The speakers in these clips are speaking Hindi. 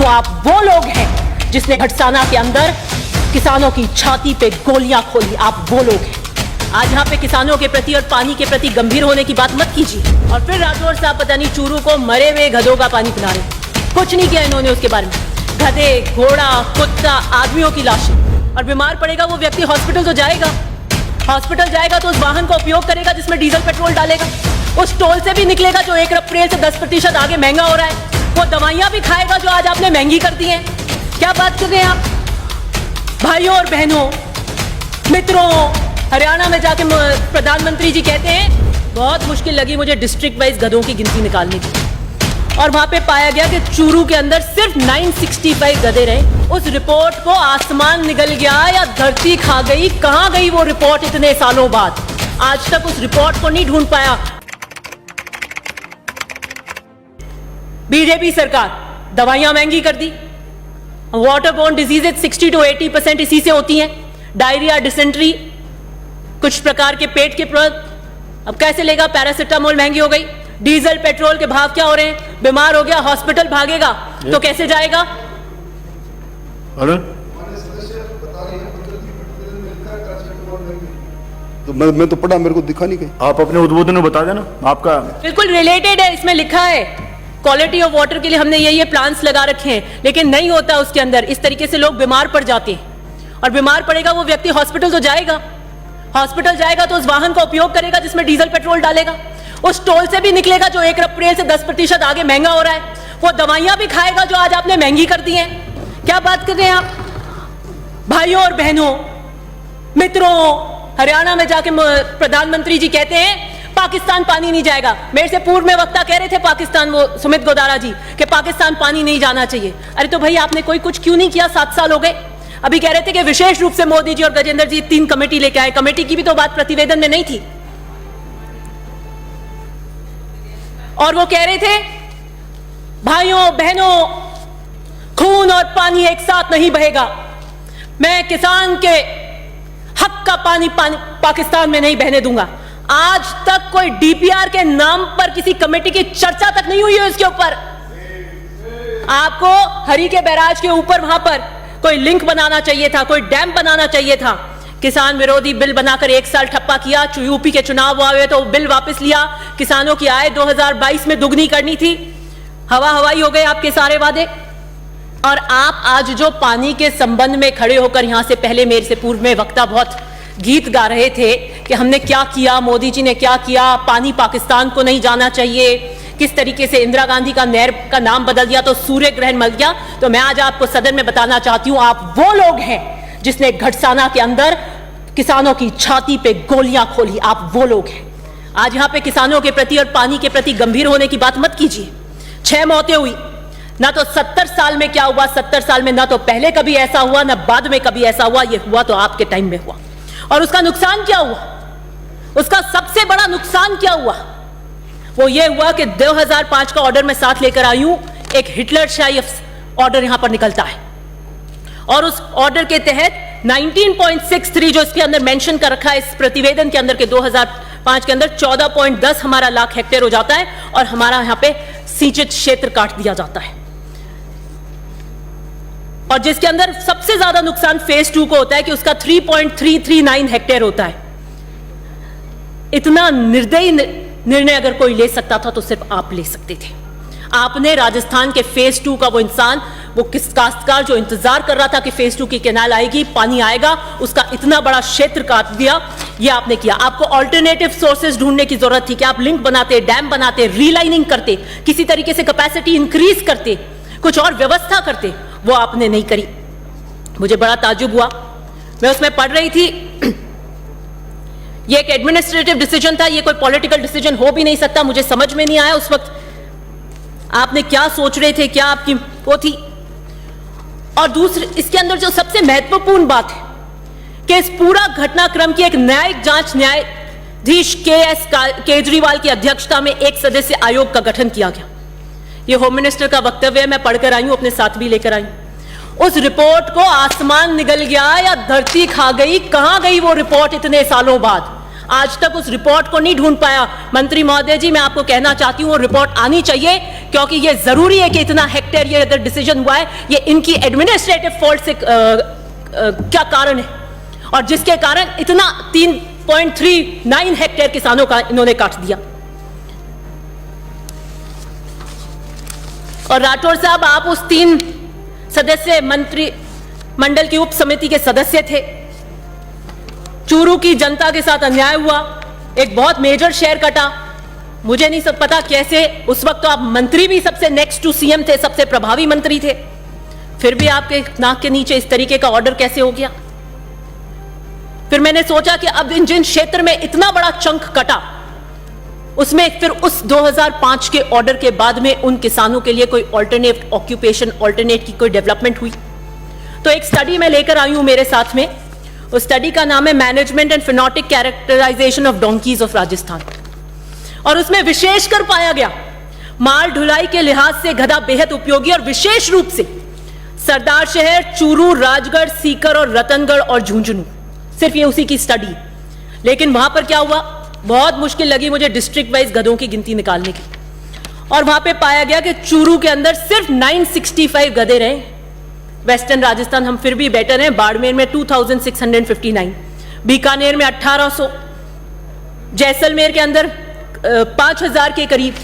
क्यों आप वो लोग हैं जिसने घटसाना के अंदर किसानों की छाती पे गोलियां खोली। आप वो लोग हैं। आज यहाँ पे किसानों के प्रति और पानी के प्रति गंभीर होने की बात मत कीजिए। और फिर राठौर साहब पता नहीं चूरू को मरे हुए गधों का पानी पिला रहे। कुछ नहीं किया इन्होंने उसके बारे में। गधे, घोड़ा, कुत्ता, आदमियों की लाशें। और बीमार पड़ेगा वो व्यक्ति हॉस्पिटल तो जाएगा। हॉस्पिटल जाएगा तो उस वाहन का उपयोग करेगा जिसमें डीजल पेट्रोल डालेगा। उस टोल से भी निकलेगा जो 1 अप्रैल से 10% आगे महंगा हो रहा है। वो दवाइयां भी खाएगा जो आज आपने महंगी कर दी हैं। क्या बात कर रहे हैं आप? भाइयों और बहनों, मित्रों, हरियाणा में जाके प्रधानमंत्री जी कहते हैं बहुत मुश्किल लगी मुझे डिस्ट्रिक्ट वाइज गधों की गिनती निकालने की। और वहां पे पाया गया कि चूरू के अंदर सिर्फ 965 गधे रहे। उस रिपोर्ट को आसमान निगल गया या धरती खा गई। कहां गई वो रिपोर्ट इतने सालों बाद? आज तक उस रिपोर्ट को नहीं ढूंढ पाया बीजेपी सरकार। दवाइयां महंगी कर दी। वाटरबोर्न डिजीजेज 60 to 80% इसी से होती हैं। डायरिया, डिसेंट्री, कुछ प्रकार के पेट के प्रॉब्लम। अब कैसे लेगा? पैरासिटामोल महंगी हो गई। डीजल पेट्रोल के भाव क्या हो रहे हैं? बीमार हो गया हॉस्पिटल भागेगा तो कैसे जाएगा? अरे तो मैं तो पढ़ा, मेरे को दिखा नहीं कहीं। आप अपने उद्बोधन में बता देना। आपका बिल्कुल रिलेटेड है, इसमें लिखा है क्वालिटी ऑफ वाटर के लिए हमने ये प्लान्स लगा रखे हैं, लेकिन नहीं होता उसके अंदर। इस तरीके से लोग बीमार पड़ जाते हैं। और बीमार पड़ेगा वो व्यक्ति हॉस्पिटल तो जाएगा। हॉस्पिटल जाएगा तो उस वाहन का उपयोग करेगा जिसमें डीजल पेट्रोल डालेगा। उस टोल से भी निकलेगा जो 1 अप्रैल से 10% आगे महंगा हो रहा है। वो दवाइयां भी खाएगा जो आज आपने महंगी कर दी हैं। क्या बात कर रहे हैं आप? भाइयों और बहनों, मित्रों, हरियाणा में जाके प्रधानमंत्री जी कहते हैं पाकिस्तान पानी नहीं जाएगा। मेरे से पूर्व में वक्ता कह रहे थे पाकिस्तान, वो सुमित गोदारा जी, कि पाकिस्तान पानी नहीं जाना चाहिए। अरे तो भाई आपने कोई कुछ क्यों नहीं किया? 7 साल हो गए। अभी कह रहे थे कि विशेष रूप से मोदी जी और गजेंद्र जी 3 कमेटी लेके आए। कमेटी की भी तो बात प्रतिवेदन में नहीं थी। और वो कह रहे थे भाइयों बहनों, खून और पानी एक साथ नहीं बहेगा। मैं किसान के हक का पानी पाकिस्तान में नहीं बहने दूंगा। आज तक कोई डीपीआर के नाम पर किसी कमेटी की चर्चा तक नहीं हुई है इसके ऊपर। आपको हरी के बैराज के ऊपर वहां पर कोई लिंक बनाना चाहिए था, कोई डैम बनाना चाहिए था। किसान विरोधी बिल बनाकर 1 साल ठप्पा किया। यूपी के चुनाव हुए तो बिल वापस लिया। किसानों की आय 2022 में दुगनी करनी थी। हवाई हो गए आपके सारे वादे। और आप आज जो पानी के संबंध में खड़े होकर यहां से पहले मेरे से पूर्व में वक्ता बहुत गीत गा रहे थे कि हमने क्या किया, मोदी जी ने क्या किया, पानी पाकिस्तान को नहीं जाना चाहिए, किस तरीके से इंदिरा गांधी का नहर का नाम बदल दिया तो सूर्य ग्रहण मर गया। तो मैं आज आपको सदन में बताना चाहती हूं, आप वो लोग हैं जिसने घटसाना के अंदर किसानों की छाती पे गोलियां खोली। आप वो लोग हैं। आज यहां पे किसानों के प्रति और पानी के प्रति गंभीर होने की बात मत कीजिए। 6 मौतें हुई। ना तो 70 साल में क्या हुआ, 70 साल में ना तो पहले कभी ऐसा हुआ, ना बाद में कभी ऐसा हुआ। ये हुआ तो आपके टाइम में हुआ। और उसका नुकसान क्या हुआ? उसका सबसे बड़ा नुकसान क्या हुआ? वो ये हुआ कि 2005 का ऑर्डर मैं साथ लेकर आई हूं। एक हिटलरशाही ऑर्डर यहां पर निकलता है और उस ऑर्डर के तहत 19.63 जो इसके अंदर मेंशन कर रखा है इस प्रतिवेदन के अंदर के 2005 के अंदर 14.10 हमारा लाख हेक्टेयर हो जाता है और हमारा यहां पे सिंचित क्षेत्र काट दिया जाता है। और जिसके अंदर सबसे ज्यादा नुकसान फेज 2 को होता है कि उसका 3.339 हेक्टेयर होता है। इतना निर्दयी निर्णय अगर कोई ले सकता था तो सिर्फ आप ले सकते थे। आपने राजस्थान के फेज 2 का वो इंसान, वो किस काश्तकार जो इंतजार कर रहा था कि फेज 2 की कैनाल आएगी, पानी आएगा, उसका इतना बड़ा क्षेत्र काट दिया। ये आपने किया। आपको ऑल्टरनेटिव सोर्सेज ढूंढने की जरूरत थी कि आप लिंक बनाते, डैम बनाते, रीलाइनिंग करते, किसी तरीके से कैपेसिटी इंक्रीज करते, कुछ और व्यवस्था करते। वो आपने नहीं करी। मुझे बड़ा ताज्जुब हुआ। मैं उसमें पढ़ रही थी, ये एक एडमिनिस्ट्रेटिव डिसीजन था, ये कोई पॉलिटिकल डिसीजन हो भी नहीं सकता। मुझे समझ में नहीं आया उस वक्त आपने क्या सोच रहे थे, क्या आपकी वो थी। और दूसरे इसके अंदर जो सबसे महत्वपूर्ण बात है कि इस पूरा घटनाक्रम की एक न्यायिक जांच न्यायाधीश KS केजरीवाल की अध्यक्षता में एक सदस्य आयोग का गठन किया गया। ये होम मिनिस्टर का वक्तव्य है, मैं पढ़कर आई हूं, अपने साथ भी लेकर आई हूं। उस रिपोर्ट को आसमान निगल गया या धरती खा गई। कहां गई वो रिपोर्ट इतने सालों बाद? आज तक उस रिपोर्ट को नहीं ढूंढ पाया। मंत्री महोदय जी, मैं आपको कहना चाहती हूं वो रिपोर्ट आनी चाहिए, क्योंकि ये जरूरी है कि इतना हेक्टेयर ये अगर डिसीजन हुआ है, ये इनकी एडमिनिस्ट्रेटिव फॉल्ट से क्या कारण है, और जिसके कारण इतना 3.39 हेक्टेयर किसानों का इन्होंने काट दिया। और राठौर साहब, आप उस 3 सदस्य मंत्री मंडल की उप समिति के सदस्य थे। चूरू की जनता के साथ अन्याय हुआ, एक बहुत मेजर शेयर कटा। मुझे नहीं सब पता कैसे, उस वक्त तो आप मंत्री भी सबसे नेक्स्ट टू सीएम थे, सबसे प्रभावी मंत्री थे, फिर भी आपके नाक के नीचे इस तरीके का ऑर्डर कैसे हो गया। फिर मैंने सोचा कि अब जिन क्षेत्र में इतना बड़ा चंक कटा, उसमें फिर उस 2005 के ऑर्डर के बाद में उन किसानों के लिए कोई ऑल्टरनेट ऑक्यूपेशन, ऑल्टरनेट की कोई डेवलपमेंट हुई। तो एक स्टडी मैं लेकर आई हूं मेरे साथ में, उस स्टडी का नाम है management and phenotypic characterization of donkeys of Rajasthan. और उसमें विशेषकर पाया गया माल ढुलाई के लिहाज से गधा बेहद उपयोगी, और विशेष रूप से सरदार शहर, चूरू, राजगढ़, सीकर और रतनगढ़ और झुंझुनू, सिर्फ ये उसी की स्टडी। लेकिन वहां पर क्या हुआ, बहुत मुश्किल लगी मुझे डिस्ट्रिक्ट वाइज गधों की गिनती निकालने की, और वहां पे पाया गया कि चूरू के अंदर सिर्फ 965 गधे रहे। वेस्टर्न राजस्थान हम फिर भी बेटर हैं, बाड़मेर में 2659, बीकानेर में 1800, जैसलमेर के अंदर 5000 के करीब।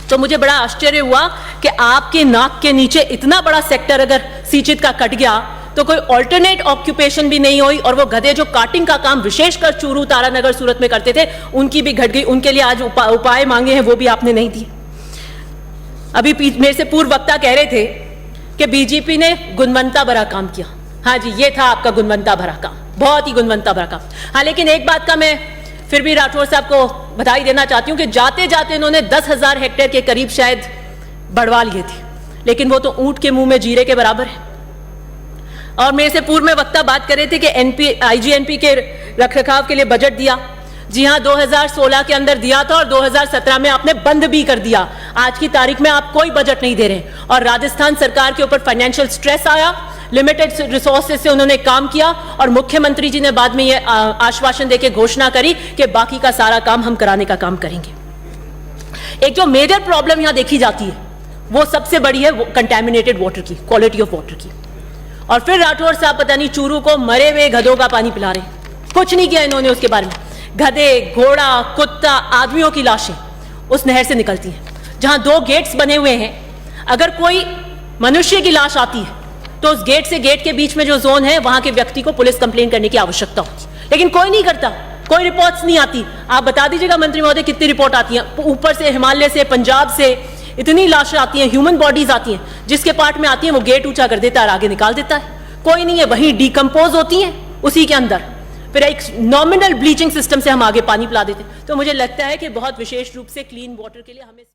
तो मुझे बड़ा आश्चर्य हुआ कि आपके नाक के नीचे इतना बड़ा सेक्टर अगर सिंचित का कट गया तो कोई ऑल्टरनेट ऑक्यूपेशन भी नहीं हुई, और वो गधे जो काटिंग का काम विशेषकर चूरू, तारानगर, सूरत में करते थे, उनकी भी घट गई। उनके लिए आज उपाय मांगे हैं, वो भी आपने नहीं दिए। अभी मेरे से पूर्व वक्ता कह रहे थे कि बीजेपी ने गुणवत्ता भरा काम किया। हाँ जी, ये था आपका गुणवत्ता भरा काम, बहुत ही गुणवत्ता भरा काम। हाँ, लेकिन एक बात का मैं फिर भी राठौर साहब को बधाई देना चाहती हूं कि जाते जाते इन्होंने 10,000 हेक्टेयर के करीब शायद बढ़वा लिए थे, लेकिन वो तो ऊंट के मुंह में जीरे के बराबर है। और मेरे से पूर्व में वक्ता बात कर रहे थे कि आईजीएनपी के रखरखाव के लिए बजट दिया। जी हां, 2016 के अंदर दिया था, और 2017 में आपने बंद भी कर दिया। आज की तारीख में आप कोई बजट नहीं दे रहे, और राजस्थान सरकार के ऊपर फाइनेंशियल स्ट्रेस आया, लिमिटेड रिसोर्सेज से उन्होंने काम किया, और मुख्यमंत्री जी ने बाद में यह आश्वासन देकर घोषणा करी कि बाकी का सारा काम हम कराने का काम करेंगे। एक जो मेजर प्रॉब्लम यहां देखी जाती है वो सबसे बड़ी है कंटेमिनेटेड वाटर की, क्वालिटी ऑफ वाटर की। और फिर राठौर साहब पता नहीं चूरू को मरे हुए गधों का पानी पिला रहे हैं, कुछ नहीं किया इन्होंने उसके बारे में। गधे, घोड़ा, कुत्ता, आदमियों की लाशें उस नहर से निकलती हैं, जहां 2 गेट्स बने हुए हैं। अगर कोई मनुष्य की लाश आती है तो उस गेट से गेट के बीच में जो जोन है, वहां के व्यक्ति को पुलिस कंप्लेन करने की आवश्यकता होती है, लेकिन कोई नहीं करता, कोई रिपोर्ट्स नहीं आती। आप बता दीजिएगा मंत्री महोदय, कितनी रिपोर्ट आती है ऊपर से, हिमालय से, पंजाब से, इतनी लाशें आती हैं, ह्यूमन बॉडीज आती हैं, जिसके पार्ट में आती हैं वो गेट ऊंचा कर देता है और आगे निकाल देता है। कोई नहीं है, वहीं डिकम्पोज होती हैं उसी के अंदर, फिर एक नॉमिनल ब्लीचिंग सिस्टम से हम आगे पानी पिला देते हैं। तो मुझे लगता है कि बहुत विशेष रूप से क्लीन वाटर के लिए हमें